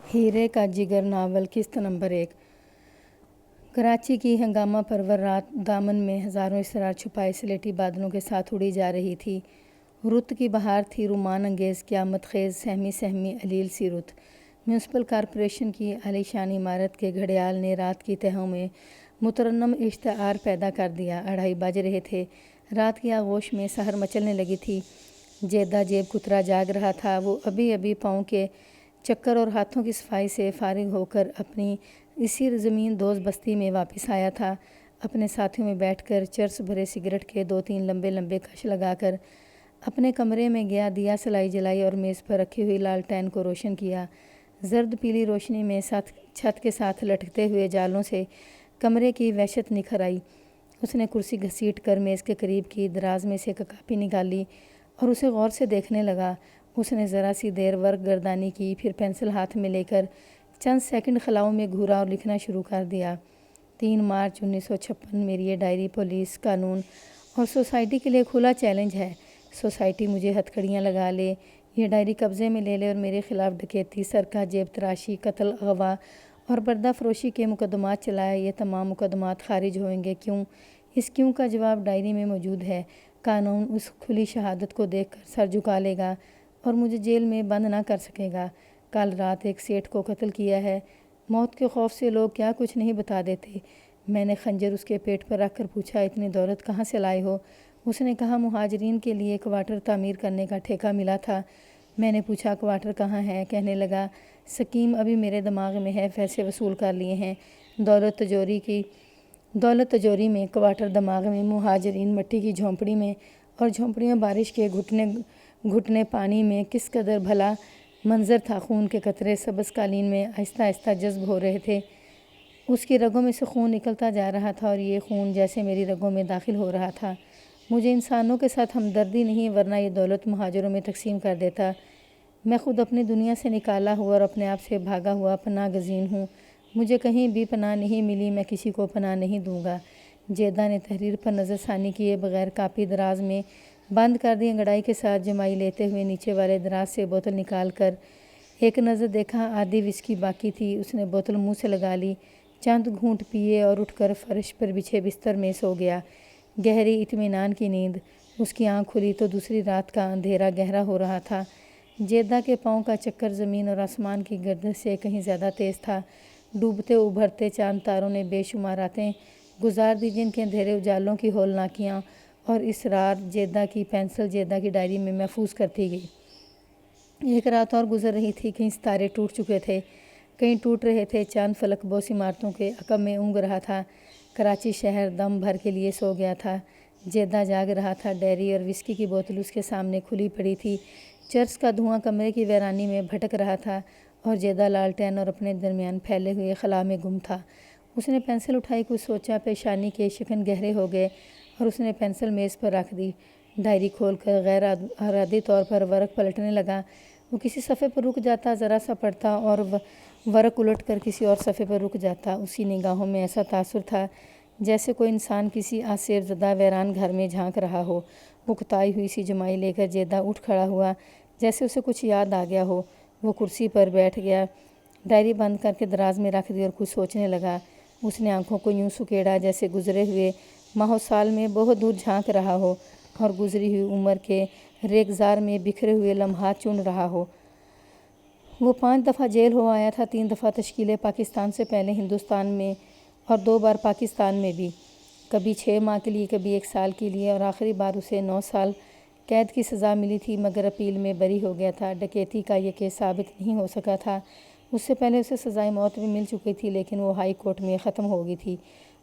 ہیرے کا جگر ناول قسط نمبر 1۔ کراچی کی ہنگامہ پرور رات دامن میں ہزاروں اسرار چھپائے سلیٹی بادلوں کے ساتھ اڑی جا رہی تھی۔ رت کی بہار تھی، رومان انگیز، قیامت خیز، سہمی سہمی علیل سی رت۔ میونسپل کارپوریشن کی عالی شان عمارت کے گھڑیال نے رات کی تہوں میں مترنم اشتعار پیدا کر دیا۔ 2:30 بج رہے تھے۔ رات کی آغوش میں سحر مچلنے لگی تھی۔ جیدہ جیب کترا جاگ رہا تھا۔ وہ ابھی ابھی پاؤں کے چکر اور ہاتھوں کی صفائی سے فارغ ہو کر اپنی اسی زمین دوز بستی میں واپس آیا تھا۔ اپنے ساتھیوں میں بیٹھ کر چرس بھرے سگریٹ کے 2-3 لمبے لمبے کش لگا کر اپنے کمرے میں گیا، دیا سلائی جلائی اور میز پر رکھی ہوئی لالٹین کو روشن کیا۔ زرد پیلی روشنی میں چھت کے ساتھ لٹکتے ہوئے جالوں سے کمرے کی وحشت نکھر آئی۔ اس نے کرسی گھسیٹ کر میز کے قریب کی دراز میں سے ایک کاپی نکالی اور اسے غور سے دیکھنے لگا۔ اس نے ذرا سی دیر ورق گردانی کی، پھر پینسل ہاتھ میں لے کر چند سیکنڈ خلاؤں میں گھورا اور لکھنا شروع کر دیا۔ 3 مارچ 1956۔ میری یہ ڈائری پولیس، قانون اور سوسائٹی کے لیے کھلا چیلنج ہے۔ سوسائٹی مجھے ہتھکڑیاں لگا لے، یہ ڈائری قبضے میں لے لے اور میرے خلاف ڈکیتی، سرقہ، جیب تراشی، قتل، اغوا اور پردہ فروشی کے مقدمات چلائے، یہ تمام مقدمات خارج ہوئیں گے۔ کیوں؟ اس کیوں کا جواب ڈائری میں موجود ہے۔ قانون اس کھلی شہادت کو دیکھ کر سر جھکا لے گا اور مجھے جیل میں بند نہ کر سکے گا۔ کل رات ایک سیٹھ کو قتل کیا ہے۔ موت کے خوف سے لوگ کیا کچھ نہیں بتا دیتے۔ میں نے خنجر اس کے پیٹ پر رکھ کر پوچھا، اتنی دولت کہاں سے لائے ہو؟ اس نے کہا، مہاجرین کے لیے کوارٹر تعمیر کرنے کا ٹھیکہ ملا تھا۔ میں نے پوچھا، کوارٹر کہاں ہے؟ کہنے لگا، سکیم ابھی میرے دماغ میں ہے، پیسے وصول کر لیے ہیں۔ دولت تجوری میں، کوارٹر دماغ میں، مہاجرین مٹی کی جھونپڑی میں اور جھونپڑیاں بارش کے گھٹنے پانی میں۔ کس قدر بھلا منظر تھا! خون کے قطرے سبز قالین میں آہستہ آہستہ جذب ہو رہے تھے۔ اس کی رگوں میں سے خون نکلتا جا رہا تھا اور یہ خون جیسے میری رگوں میں داخل ہو رہا تھا۔ مجھے انسانوں کے ساتھ ہمدردی نہیں، ورنہ یہ دولت مہاجروں میں تقسیم کر دیتا۔ میں خود اپنی دنیا سے نکالا ہوا اور اپنے آپ سے بھاگا ہوا پناہ گزین ہوں۔ مجھے کہیں بھی پناہ نہیں ملی، میں کسی کو پناہ نہیں دوں گا۔ جیدہ نے تحریر پر نظر ثانی کیے بغیر کاپی دراز میں بند کر دی۔ انگڑائی کے ساتھ جمائی لیتے ہوئے نیچے والے دراز سے بوتل نکال کر ایک نظر دیکھا، آدھی وسکی باقی تھی۔ اس نے بوتل منہ سے لگا لی، چند گھونٹ پیے اور اٹھ کر فرش پر بچھے بستر میں سو گیا۔ گہری اطمینان کی نیند۔ اس کی آنکھ کھلی تو دوسری رات کا اندھیرا گہرا ہو رہا تھا۔ جیدہ کے پاؤں کا چکر زمین اور آسمان کی گردش سے کہیں زیادہ تیز تھا۔ ڈوبتے ابھرتے چاند تاروں نے بے شمار راتیں گزار دی، جن کے اندھیرے اجالوں کی ہولناکیاں اور اسرار جیدہ کی پینسل جیدہ کی ڈائری میں محفوظ کرتی گئی۔ ایک رات اور گزر رہی تھی۔ کہیں ستارے ٹوٹ چکے تھے، کہیں ٹوٹ رہے تھے۔ چاند فلک بوس عمارتوں کے عقب میں اونگ رہا تھا۔ کراچی شہر دم بھر کے لیے سو گیا تھا۔ جیدہ جاگ رہا تھا۔ ڈائری اور وسکی کی بوتل اس کے سامنے کھلی پڑی تھی۔ چرس کا دھواں کمرے کی ویرانی میں بھٹک رہا تھا اور جیدہ لالٹین اور اپنے درمیان پھیلے ہوئے خلا میں گم تھا۔ اس نے پینسل اٹھائی، کچھ سوچا، پیشانی کے شکن گہرے ہو گئے اور اس نے پینسل میز پر رکھ دی۔ ڈائری کھول کر غیر ارادی طور پر ورق پلٹنے لگا۔ وہ کسی صفحے پر رک جاتا، ذرا سا پڑھتا اور ورق الٹ کر کسی اور صفحے پر رک جاتا۔ اس کی نگاہوں میں ایسا تاثر تھا جیسے کوئی انسان کسی آسیب زدہ ویران گھر میں جھانک رہا ہو۔ اکتائی ہوئی سی جمائی لے کر جیدہ اٹھ کھڑا ہوا، جیسے اسے کچھ یاد آ گیا ہو۔ وہ کرسی پر بیٹھ گیا، ڈائری بند کر کے دراز میں رکھ دی اور کچھ سوچنے لگا۔ اس نے آنکھوں کو یوں سکیڑا جیسے گزرے ہوئے ماہ و سال میں بہت دور جھانک رہا ہو اور گزری ہوئی عمر کے ریگزار میں بکھرے ہوئے لمحات چن رہا ہو۔ وہ 5 دفعہ جیل ہو آیا تھا، 3 دفعہ تشکیل پاکستان سے پہلے ہندوستان میں اور 2 بار پاکستان میں بھی۔ کبھی 6 ماہ کے لیے، کبھی 1 سال کے لیے اور آخری بار اسے 9 سال قید کی سزا ملی تھی، مگر اپیل میں بری ہو گیا تھا۔ ڈکیتی کا یہ کیس ثابت نہیں ہو سکا تھا۔ اس سے پہلے اسے سزائے موت بھی مل چکی تھی، لیکن وہ ہائی کورٹ میں ختم ہو گئی تھی۔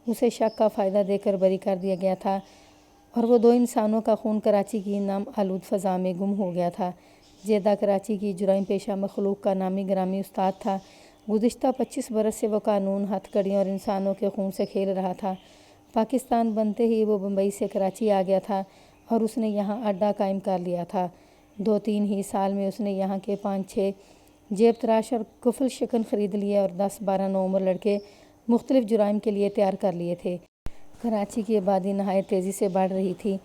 اسے شک کا فائدہ دے کر بری کر دیا گیا تھا اور وہ 2 انسانوں کا خون کراچی کی نم آلود فضا میں گم ہو گیا تھا۔ جیدہ کراچی کی جرائم پیشہ مخلوق کا نامی گرامی استاد تھا۔ گزشتہ 25 برس سے وہ قانون، ہتھ کڑیوں اور انسانوں کے خون سے کھیل رہا تھا۔ پاکستان بنتے ہی وہ بمبئی سے کراچی آ گیا تھا اور اس نے یہاں اڈہ قائم کر لیا تھا۔ 2-3 ہی سال میں اس نے یہاں کے 5-6 جیب تراش اور کفل شکن خرید لیے اور 10-12 نوعمر لڑکے مختلف جرائم کے لیے تیار کر لیے تھے۔ کراچی کی آبادی نہایت تیزی سے بڑھ رہی تھی۔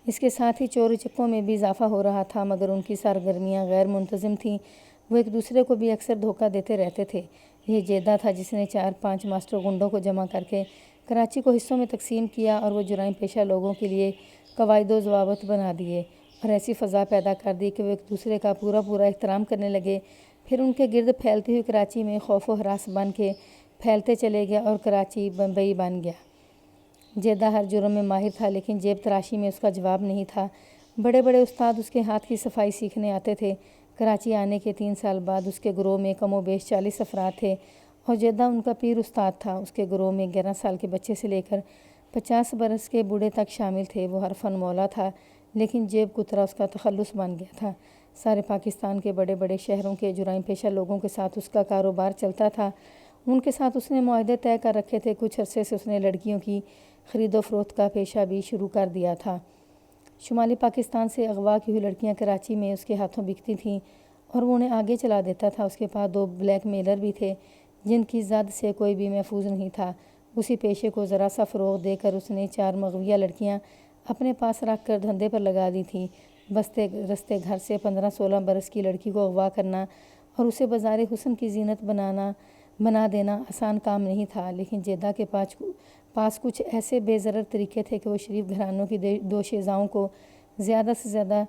اس کے ساتھ ہی چور چکوں میں بھی اضافہ ہو رہا تھا، مگر ان کی سرگرمیاں غیر منتظم تھیں۔ وہ ایک دوسرے کو بھی اکثر دھوکہ دیتے رہتے تھے۔ یہ جیدہ تھا جس نے 4-5 ماسٹر گنڈوں کو جمع کر کے کراچی کو حصوں میں تقسیم کیا اور وہ جرائم پیشہ لوگوں کے لیے قواعد و ضوابط بنا دیے اور ایسی فضا پیدا کر دی کہ وہ ایک دوسرے کا پورا احترام کرنے لگے۔ پھر ان کے گرد پھیلتی ہوئی کراچی میں خوف و ہراس بن کے پھیلتے چلے گیا اور کراچی بمبئی بن گیا۔ جیدہ ہر جرم میں ماہر تھا لیکن جیب تراشی میں اس کا جواب نہیں تھا۔ بڑے بڑے استاد اس کے ہاتھ کی صفائی سیکھنے آتے تھے۔ کراچی آنے کے 3 سال بعد اس کے گروہ میں کم و بیش 40 افراد تھے اور جیدہ ان کا پیر استاد تھا۔ اس کے گروہ میں 11 سال کے بچے سے لے کر 50 برس کے بوڑھے تک شامل تھے۔ وہ ہر فن مولا تھا لیکن جیب کترا اس کا تخلص بن گیا تھا۔ سارے پاکستان کے بڑے بڑے شہروں کے جرائم پیشہ لوگوں کے ساتھ اس کا کاروبار چلتا تھا۔ ان کے ساتھ اس نے معاہدے طے کر رکھے تھے۔ کچھ عرصے سے اس نے لڑکیوں کی خرید و فروخت کا پیشہ بھی شروع کر دیا تھا۔ شمالی پاکستان سے اغوا کی ہوئی لڑکیاں کراچی میں اس کے ہاتھوں بکتی تھیں اور وہ انہیں آگے چلا دیتا تھا۔ اس کے پاس 2 بلیک میلر بھی تھے جن کی زد سے کوئی بھی محفوظ نہیں تھا۔ اسی پیشے کو ذرا سا فروغ دے کر اس نے 4 مغویہ لڑکیاں اپنے پاس رکھ کر دھندے پر لگا دی تھیں۔ بستے رستے گھر سے 15-16 برس کی لڑکی کو اغوا کرنا اور اسے بازار حسن کی زینت بنا دینا آسان کام نہیں تھا، لیکن جیدہ کے پاس کچھ ایسے بے ضرر طریقے تھے کہ وہ شریف گھرانوں کی دوشیزاؤں کو زیادہ سے زیادہ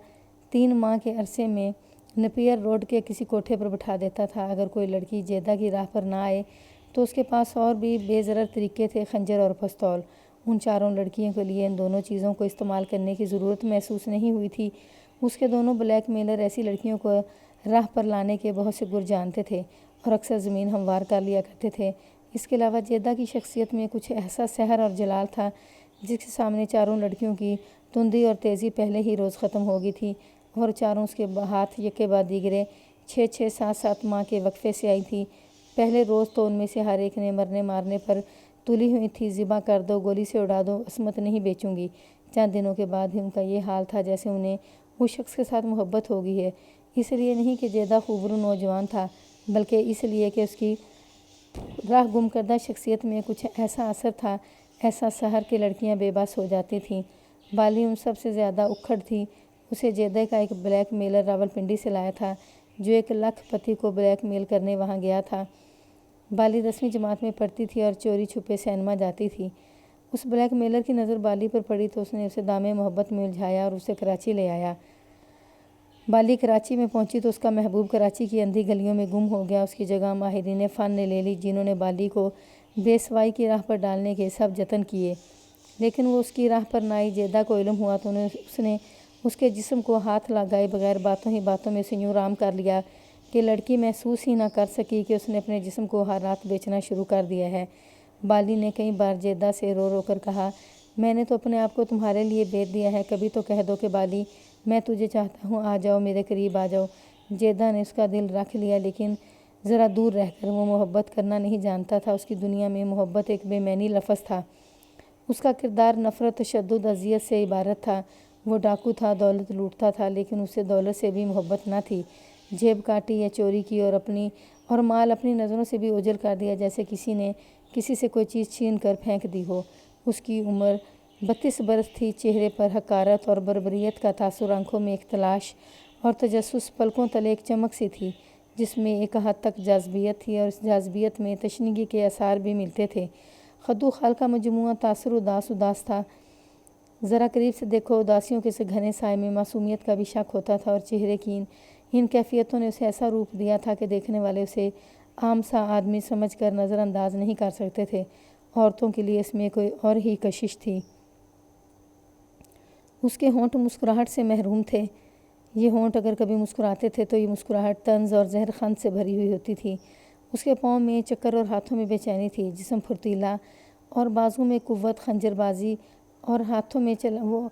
3 ماہ کے عرصے میں نپیر روڈ کے کسی کوٹھے پر بٹھا دیتا تھا۔ اگر کوئی لڑکی جیدہ کی راہ پر نہ آئے تو اس کے پاس اور بھی بے ضرر طریقے تھے، خنجر اور پستول۔ ان 4 لڑکیوں کے لیے ان دونوں چیزوں کو استعمال کرنے کی ضرورت محسوس نہیں ہوئی تھی۔ اس کے دونوں بلیک میلر ایسی لڑکیوں کو راہ پر لانے کے بہت سے گر جانتے تھے اور اکثر زمین ہموار کر لیا کرتے تھے۔ اس کے علاوہ جیدہ کی شخصیت میں کچھ ایسا سحر اور جلال تھا جس کے سامنے 4 لڑکیوں کی تندی اور تیزی پہلے ہی روز ختم ہو گئی تھی اور 4 اس کے ہاتھ یکے بعد دیگرے 6-6 7-7 ماہ کے وقفے سے آئی تھی۔ پہلے روز تو ان میں سے ہر ایک نے مرنے مارنے پر تلی ہوئی تھی، ذبح کر دو، گولی سے اڑا دو، عصمت نہیں بیچوں گی۔ چند دنوں کے بعد ہی ان کا یہ حال تھا جیسے انہیں اس شخص کے ساتھ محبت ہو گئی ہے۔ اس لیے نہیں کہ جیدہ خوبرو نوجوان تھا بلکہ اس لیے کہ اس کی راہ گم کردہ شخصیت میں کچھ ایسا اثر تھا، ایسا سحر کہ لڑکیاں بے بس ہو جاتی تھیں۔ بالی ان سب سے زیادہ اکھڑ تھی۔ اسے جیدہ کا ایک بلیک میلر راولپنڈی سے لایا تھا جو 1 لاکھ پتی کو بلیک میل کرنے وہاں گیا تھا۔ بالی 10ویں جماعت میں پڑھتی تھی اور چوری چھپے سینما جاتی تھی۔ اس بلیک میلر کی نظر بالی پر پڑی تو اس نے اسے دامِ محبت میں الجھایا اور اسے کراچی لے آیا۔ بالی کراچی میں پہنچی تو اس کا محبوب کراچی کی اندھی گلیوں میں گم ہو گیا۔ اس کی جگہ ماہرین فن نے لے لی جنہوں نے بالی کو بے سوائی کی راہ پر ڈالنے کے سب جتن کیے، لیکن وہ اس کی راہ پر نہ آئی۔ جیدہ کو علم ہوا تو اس نے اس کے جسم کو ہاتھ لگائے بغیر باتوں ہی باتوں میں اسے یوں رام کر لیا کہ لڑکی محسوس ہی نہ کر سکی کہ اس نے اپنے جسم کو ہر رات بیچنا شروع کر دیا ہے۔ بالی نے کئی بار جیدہ سے رو رو کر کہا، میں نے تو اپنے آپ کو تمہارے لیے بیچ دیا ہے، کبھی تو کہہ دو کہ بالی میں تجھے چاہتا ہوں، آ جاؤ، میرے قریب آ جاؤ۔ جیدہ نے اس کا دل رکھ لیا لیکن ذرا دور رہ کر۔ وہ محبت کرنا نہیں جانتا تھا۔ اس کی دنیا میں محبت ایک بے معنی لفظ تھا۔ اس کا کردار نفرت، تشدد، اذیت سے عبارت تھا۔ وہ ڈاکو تھا، دولت لوٹتا تھا لیکن اسے دولت سے بھی محبت نہ تھی۔ جیب کاٹی یا چوری کی اور مال اپنی نظروں سے بھی اوجھل کر دیا جیسے کسی نے کسی سے کوئی چیز چھین کر پھینک دی ہو۔ اس کی عمر 32 برس تھی۔ چہرے پر حقارت اور بربریت کا تاثر، آنکھوں میں ایک تلاش اور تجسس، پلکوں تلے ایک چمک سی تھی جس میں ایک حد تک جاذبیت تھی اور اس جاذبیت میں تشنگی کے آثار بھی ملتے تھے۔ خد و خال کا مجموعہ تاثر اداس تھا۔ ذرا قریب سے دیکھو، اداسیوں کے سے گھنے سائے میں معصومیت کا بھی شک ہوتا تھا اور چہرے کی ان کیفیتوں نے اسے ایسا روپ دیا تھا کہ دیکھنے والے اسے عام سا آدمی سمجھ کر نظر انداز نہیں کر سکتے تھے۔ عورتوں کے لیے اس میں کوئی اور ہی کشش تھی۔ اس کے ہونٹ مسکراہٹ سے محروم تھے۔ یہ ہونٹ اگر کبھی مسکراتے تھے تو یہ مسکراہٹ طنز اور زہر خند سے بھری ہوئی ہوتی تھی۔ اس کے پاؤں میں چکر اور ہاتھوں میں بے چینی تھی، جسم پھرتیلا اور بازو میں قوت، خنجر بازی اور ہاتھوں میں وہ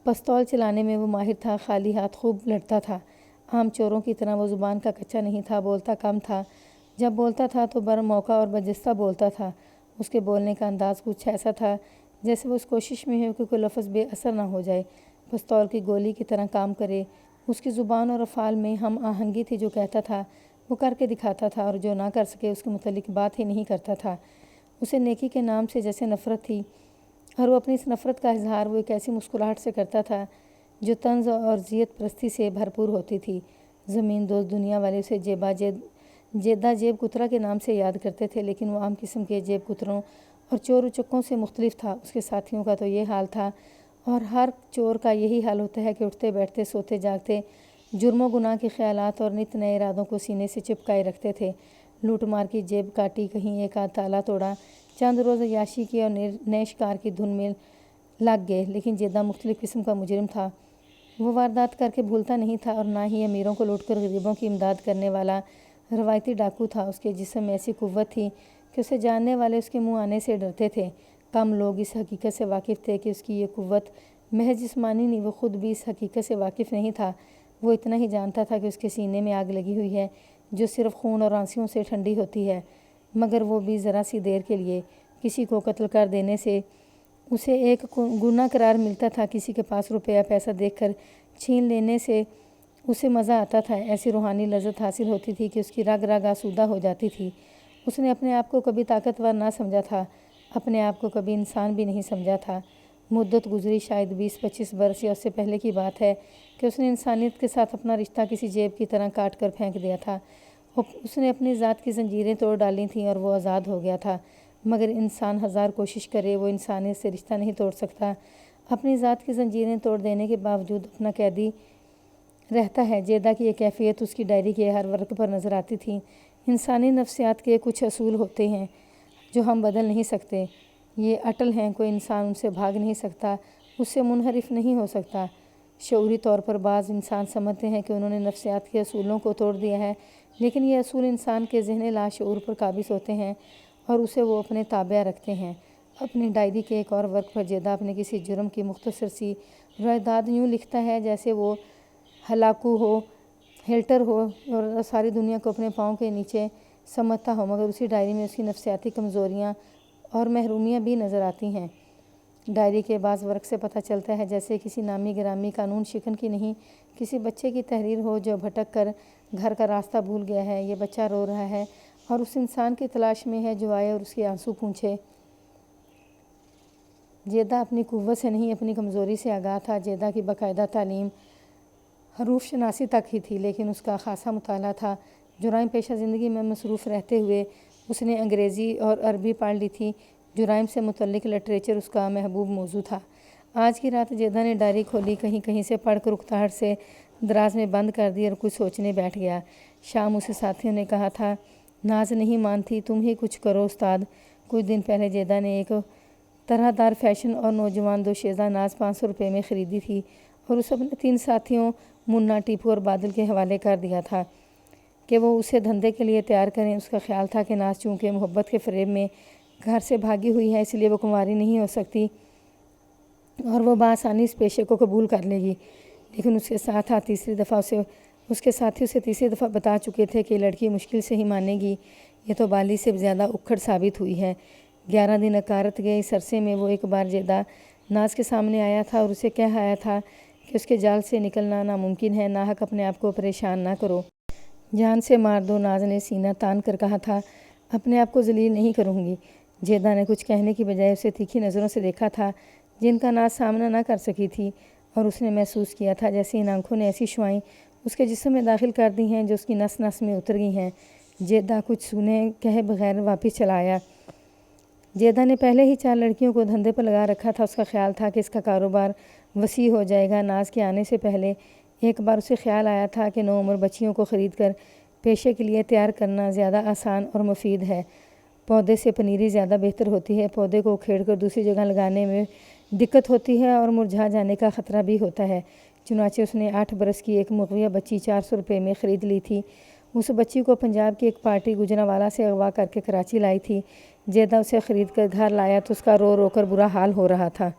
پستول چلانے میں وہ ماہر تھا۔ خالی ہاتھ خوب لڑتا تھا۔ عام چوروں کی طرح وہ زبان کا کچا نہیں تھا، بولتا کم تھا۔ جب بولتا تھا تو بر موقع اور برجستہ بولتا تھا۔ اس کے بولنے کا انداز کچھ ایسا تھا جیسے وہ اس کوشش میں ہے کہ کوئی لفظ بے اثر نہ ہو جائے، پستول کی گولی کی طرح کام کرے۔ اس کی زبان اور افعال میں ہم آہنگی تھی، جو کہتا تھا وہ کر کے دکھاتا تھا اور جو نہ کر سکے اس کے متعلق بات ہی نہیں کرتا تھا۔ اسے نیکی کے نام سے جیسے نفرت تھی اور وہ اپنی اس نفرت کا اظہار وہ ایک ایسی مسکراہٹ سے کرتا تھا جو طنز اور ذیت پرستی سے بھرپور ہوتی تھی۔ زمین دوست دنیا والے اسے جیدہ جیب کترا کے نام سے یاد کرتے تھے، لیکن وہ عام قسم کے جیب کتروں اور چور و چکوں سے مختلف تھا۔ اس کے ساتھیوں کا تو یہ حال تھا، اور ہر چور کا یہی حال ہوتا ہے کہ اٹھتے بیٹھتے سوتے جاگتے جرم و گناہ کے خیالات اور نت نئے ارادوں کو سینے سے چپکائے رکھتے تھے۔ لوٹ مار کی جیب کاٹی، کہیں ایک آدھ تالا توڑا، چند روز عیاشی کی اور نئے شکار کی دھن میں لگ گئے، لیکن جیدہ مختلف قسم کا مجرم تھا۔ وہ واردات کر کے بھولتا نہیں تھا، اور نہ ہی امیروں کو لوٹ کر غریبوں کی امداد کرنے والا روایتی ڈاکو تھا۔ اس کے جسم میں ایسی قوت تھی کہ اسے جاننے والے اس کے منہ آنے سے ڈرتے تھے۔ کم لوگ اس حقیقت سے واقف تھے کہ اس کی یہ قوت محض جسمانی نہیں، وہ خود بھی اس حقیقت سے واقف نہیں تھا۔ وہ اتنا ہی جانتا تھا کہ اس کے سینے میں آگ لگی ہوئی ہے جو صرف خون اور آنسوؤں سے ٹھنڈی ہوتی ہے، مگر وہ بھی ذرا سی دیر کے لیے۔ کسی کو قتل کر دینے سے اسے ایک گناہ قرار ملتا تھا، کسی کے پاس روپیہ پیسہ دیکھ کر چھین لینے سے اسے مزہ آتا تھا۔ ایسی روحانی لذت حاصل ہوتی تھی کہ اس کی رگ رگ آسودہ ہو جاتی تھی۔ اس نے اپنے آپ کو کبھی طاقتور نہ سمجھا تھا، اپنے آپ کو کبھی انسان بھی نہیں سمجھا تھا۔ مدت گزری، شاید 20-25 برس، یا اس سے پہلے کی بات ہے کہ اس نے انسانیت کے ساتھ اپنا رشتہ کسی جیب کی طرح کاٹ کر پھینک دیا تھا۔ اس نے اپنی ذات کی زنجیریں توڑ ڈالی تھیں اور وہ آزاد ہو گیا تھا، مگر انسان ہزار کوشش کرے وہ انسانیت سے رشتہ نہیں توڑ سکتا۔ اپنی ذات کی زنجیریں توڑ دینے کے باوجود اپنا قیدی رہتا ہے۔ جیدہ کی یہ کیفیت اس کی ڈائری کے ہر ورق پر نظر آتی تھی۔ انسانی نفسیات کے کچھ اصول ہوتے ہیں جو ہم بدل نہیں سکتے، یہ اٹل ہیں، کوئی انسان ان سے بھاگ نہیں سکتا، اس سے منحرف نہیں ہو سکتا۔ شعوری طور پر بعض انسان سمجھتے ہیں کہ انہوں نے نفسیات کے اصولوں کو توڑ دیا ہے، لیکن یہ اصول انسان کے ذہن لاشعور پر قابض ہوتے ہیں اور اسے وہ اپنے تابع رکھتے ہیں۔ اپنی ڈائری کے ایک اور ورق پر جیدہ اپنے کسی جرم کی مختصر سی روایت یوں لکھتا ہے جیسے وہ ہلاکو ہو، ہلٹر ہو اور ساری دنیا کو اپنے پاؤں کے نیچے سمجھتا ہو، مگر اسی ڈائری میں اس کی نفسیاتی کمزوریاں اور محرومیاں بھی نظر آتی ہیں۔ ڈائری کے بعض ورق سے پتہ چلتا ہے جیسے کسی نامی گرامی قانون شکن کی نہیں، کسی بچے کی تحریر ہو جو بھٹک کر گھر کا راستہ بھول گیا ہے۔ یہ بچہ رو رہا ہے اور اس انسان کی تلاش میں ہے جو آئے اور اس کے آنسو پونچھے۔ جیدہ اپنی قوت سے نہیں، اپنی کمزوری سے آگاہ تھا۔ جیدہ کی باقاعدہ تعلیم حروف شناسی تک ہی تھی، لیکن اس کا خاصا مطالعہ تھا۔ جرائم پیشہ زندگی میں مصروف رہتے ہوئے اس نے انگریزی اور عربی پڑھ لی تھی۔ جرائم سے متعلق لٹریچر اس کا محبوب موضوع تھا۔ آج کی رات جیدہ نے ڈائری کھولی، کہیں سے پڑھ کر اکتاہٹ سے دراز میں بند کر دی اور کچھ سوچنے بیٹھ گیا۔ شام اسے ساتھیوں نے کہا تھا، ناز نہیں مانتی، تم ہی کچھ کرو استاد۔ کچھ دن پہلے جیدہ نے ایک طرح دار فیشن اور نوجوان دوشیزہ ناز 500 روپے میں خریدی تھی اور اسے اپنے 3 ساتھیوں منا، ٹیپو اور بادل کے حوالے کر دیا تھا کہ وہ اسے دھندے کے لیے تیار کریں۔ اس کا خیال تھا کہ ناز چونکہ محبت کے فریب میں گھر سے بھاگی ہوئی ہے، اس لیے وہ کنواری نہیں ہو سکتی اور وہ بآسانی اس پیشے کو قبول کر لے گی، لیکن اس کے ساتھی اسے تیسری دفعہ بتا چکے تھے کہ لڑکی مشکل سے ہی مانے گی، یہ تو بالی سے زیادہ اکھڑ ثابت ہوئی ہے۔ 11 دن اکارت گئے۔ اس عرصے میں وہ ایک بار جیدہ ناز کے سامنے آیا تھا اور اسے کہہ آیا تھا کہ اس کے جال سے نکلنا ناممکن ہے، ناحق اپنے آپ کو پریشان نہ کرو، جان سے مار دو۔ ناز نے سینہ تان کر کہا تھا، اپنے آپ کو ذلیل نہیں کروں گی۔ جیدہ نے کچھ کہنے کی بجائے اسے تیکھی نظروں سے دیکھا تھا جن کا ناز سامنا نہ کر سکی تھی، اور اس نے محسوس کیا تھا جیسے ان آنکھوں نے ایسی شعاعیں اس کے جسم میں داخل کر دی ہیں جو اس کی نس نس میں اتر گئی ہیں۔ جیدہ کچھ سنے کہے بغیر واپس چلا آیا۔ جیدہ نے پہلے ہی 4 لڑکیوں کو دھندے پر لگا رکھا تھا۔ اس کا خیال تھا کہ اس کا کاروبار وسیع ہو جائے گا۔ ناز کے آنے سے پہلے ایک بار اسے خیال آیا تھا کہ نوعمر بچیوں کو خرید کر پیشے کے لیے تیار کرنا زیادہ آسان اور مفید ہے۔ پودے سے پنیری زیادہ بہتر ہوتی ہے۔ پودے کو اکھیڑ کر دوسری جگہ لگانے میں دقت ہوتی ہے اور مرجھا جانے کا خطرہ بھی ہوتا ہے۔ چنانچہ اس نے 8 برس کی ایک مغویہ بچی 400 روپے میں خرید لی تھی۔ اس بچی کو پنجاب کی ایک پارٹی گوجرانوالہ سے اغوا کر کے کراچی لائی تھی۔ جیدہ اسے خرید کر گھر لایا تو اس کا رو رو کر برا حال ہو رہا تھا۔